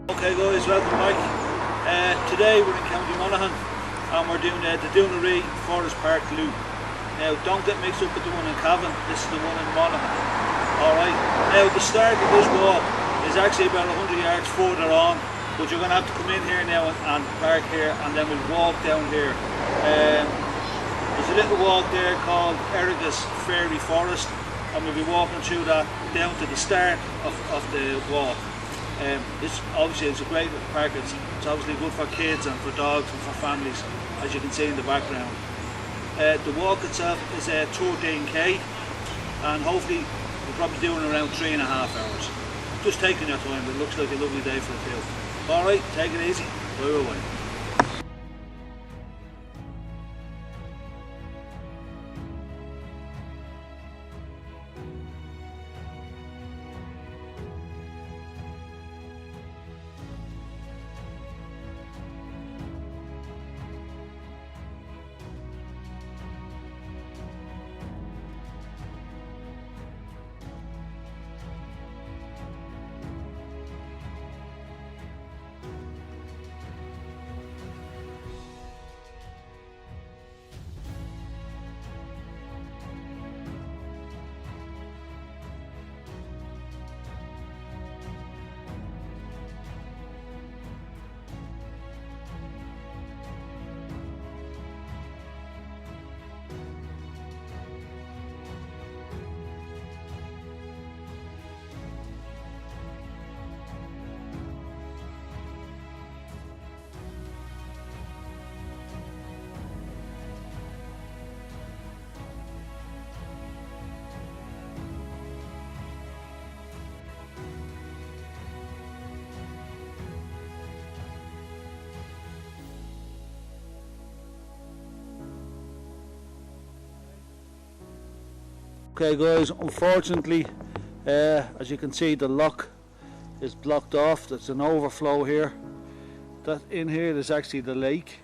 Okay guys, welcome back. Today we're in County Monaghan and we're doing the Ri Forest Park loop. Now don't get mixed up with the one in Cavan, this is the one in Monaghan. Alright, now the start of this walk is actually about 100 yards further on, but you're going to have to come in here now and park here and then we'll walk down here. There's a little walk there called Erica's Fairy Forest and we'll be walking through that down to the start of the walk. This obviously is a great little park. It's obviously good for kids and for dogs and for families, as you can see in the background. The walk itself is 13k and hopefully we're probably doing around 3.5 hours. Just taking your time, it looks like a lovely day for a field. Alright, take it easy, bye bye. Okay guys, unfortunately, as you can see, the lock is blocked off. There's an overflow here. That in here is actually the lake,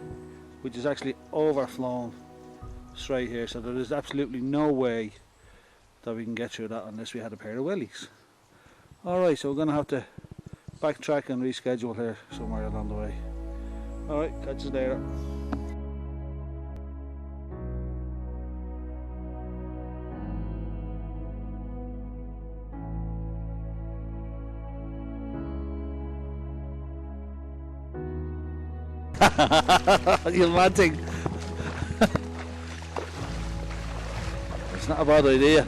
which is actually overflown straight here. So there is absolutely no way that we can get through that unless we had a pair of wellies. Alright, so we're going to have to backtrack and reschedule here somewhere along the way. Alright, catch you later. You mad thing. It's not a bad idea.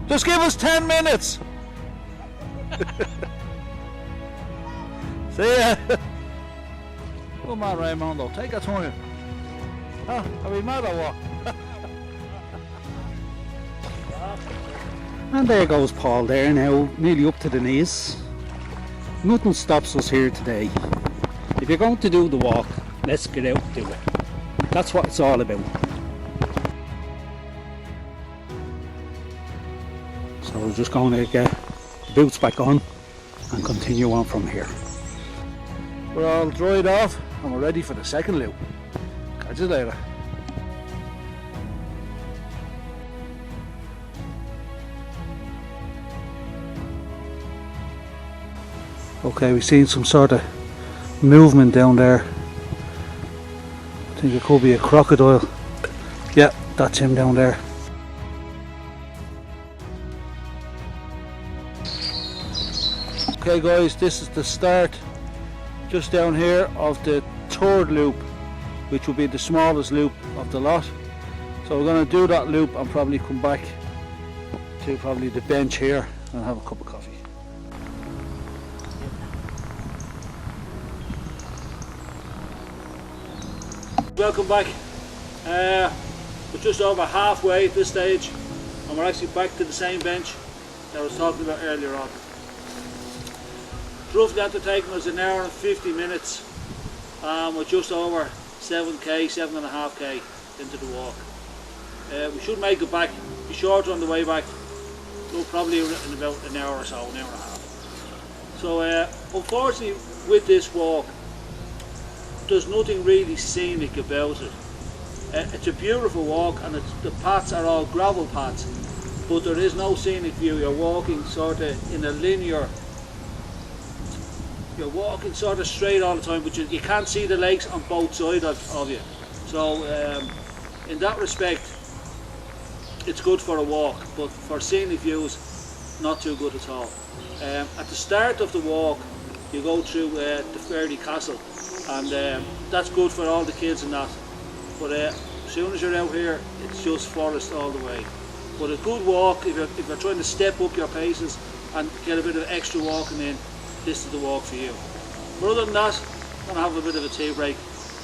Just give us 10 minutes. See ya. Come on, Raimondo, take a turn. Huh? Are we mad or what? And there goes Paul there now, nearly up to the knees. Nothing stops us here today. If you're going to do the walk, let's get out and do it. That's what it's all about. So we're just going to get the boots back on and continue on from here. We're all dried off and we're ready for the second loop. Catch you later. Okay, we've seen some sort of movement down there. I think it could be a crocodile. Yeah, that's him down there. Okay guys, this is the start just down here of the third loop, which will be the smallest loop of the lot. So we're going to do that loop and probably come back to probably the bench here and have a cup of coffee. Welcome back. We're just over halfway at this stage and we're actually back to the same bench that I was talking about earlier on. Roughly after taking us an hour and 50 minutes, we're just over 7k, 7.5k into the walk. We should make it back, be shorter on the way back, probably in about an hour or so, an hour and a half. So unfortunately with this walk, there's nothing really scenic about it. It's a beautiful walk, and the paths are all gravel paths, but there is no scenic view. You're walking sort of in a linear, you're walking sort of straight all the time, but you can't see the lakes on both sides of you. So in that respect, it's good for a walk, but for scenic views, not too good at all. At the start of the walk, you go through the Fairy Castle, and that's good for all the kids and that. But as soon as you're out here, it's just forest all the way. But a good walk, if you're trying to step up your paces and get a bit of extra walking in, this is the walk for you. But other than that, I'm going to have a bit of a tea break.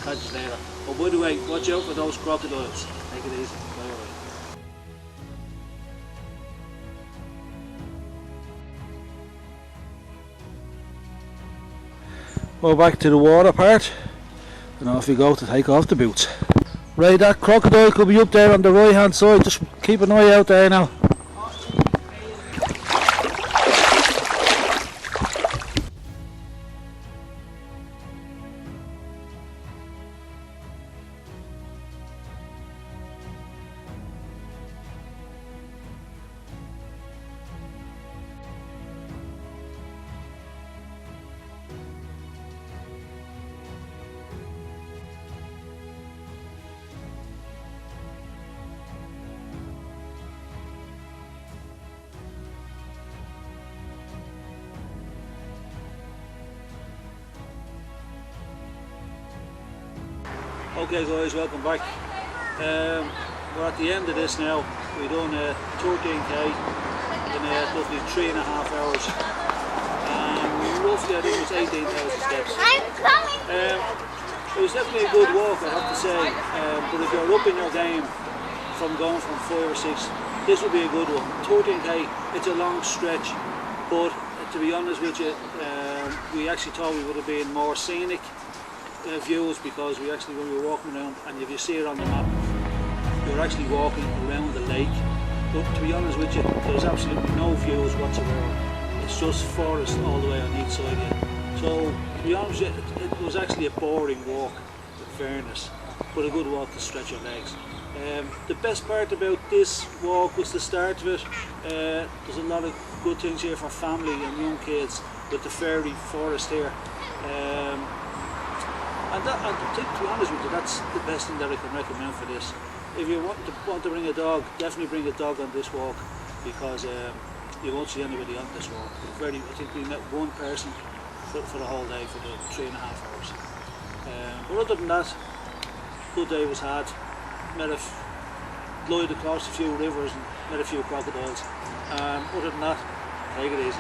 Catch you later. Oh, by the way, watch out for those crocodiles. Take it easy. Bye bye. Well, back to the water part, and off we go to take off the boots. Right, that crocodile could be up there on the right hand side, just keep an eye out there now. Okay guys, welcome back. We're at the end of this now. We've done 13k in roughly 3.5 hours, and roughly I think it was 18,000 steps. It was definitely a good walk, I have to say, but if you're up in your game from going from 5 or 6, this would be a good one. 13k, it's a long stretch, but to be honest with you, we actually thought we would have been more scenic views, because we actually, when we were walking around, and if you see it on the map, you're actually walking around the lake, but to be honest with you, there's absolutely no views whatsoever. It's just forest all the way on each side of you. So to be honest with you, it was actually a boring walk, in fairness, but a good walk to stretch your legs. The best part about this walk was the start of it. There's a lot of good things here for family and young kids with the fairy forest here. And to be honest with you, that's the best thing that I can recommend for this. If you want to bring a dog, definitely bring a dog on this walk, because you won't see anybody on this walk. I think we met one person for the whole day, for the 3.5 hours. But other than that, good day was had. Glided across a few rivers and met a few crocodiles. Other than that, take it easy.